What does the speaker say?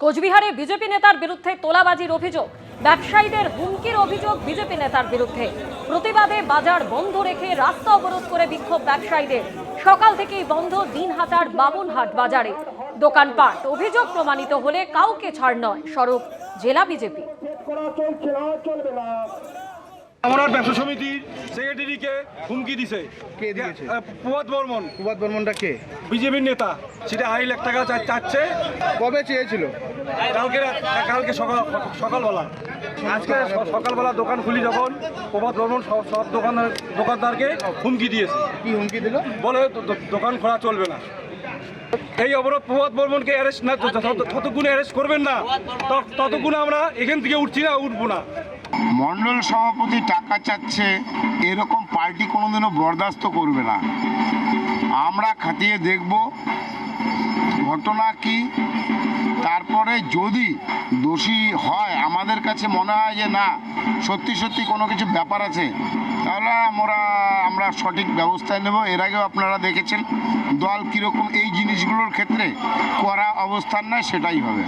কোচবিহারে বিজেপি নেতার বিরুদ্ধে তোলাবাজির অভিযোগ, ব্যবসায়ীদের হুমকির অভিযোগ বিজেপি নেতার বিরুদ্ধে। প্রতিবাদে বাজার বন্ধ রেখে রাস্তা অবরোধ করে বিক্ষোভ ব্যবসায়ীদের। সকাল থেকেই বন্ধ দিনহাটার বামুনহাট বাজারে দোকানপাট। অভিযোগ প্রমাণিত হলে কাউকে ছাড় নয়, স্বরূপ জেলা বিজেপি। আমরা ব্যবসা সমিতির সেক্রেটারিকে হুমকি দিছে। কে দিয়েছে? প্রভাত বর্মন। প্রভাত বর্মনটা কে? বিজেপির নেতা। সেটা 2.5 লাখ টাকা চাচ্ছে। কবে চেয়েছিল? কালকে সকালবেলা। আজকে সকালবেলা দোকান খুলি যখন প্রভাত বর্মন সব দোকানদারকে হুমকি দিয়েছে। কি হুমকি দিল? বলে দোকান খোলা চলবে না। এই অবরোধ প্রভাত বর্মনকে অ্যারেস্ট না ততক্ষণে অ্যারেস্ট করবেন না, ততক্ষণে আমরা এখান থেকে উঠবো না। মণ্ডল সভাপতি টাকা চাচ্ছে, এরকম পার্টি কোনোদিনও বরদাস্ত করবে না। আমরা খতিয়ে দেখব ঘটনা কি, তারপরে যদি দোষী হয়, আমাদের কাছে মনে হয় যে না সত্যি কোনো কিছু ব্যাপার আছে, তাহলে আমরা সঠিক ব্যবস্থা নেব। এর আগেও আপনারা দেখেছেন দল কীরকম এই জিনিসগুলোর ক্ষেত্রে কড়া অবস্থান নেয়, সেটাই হবে।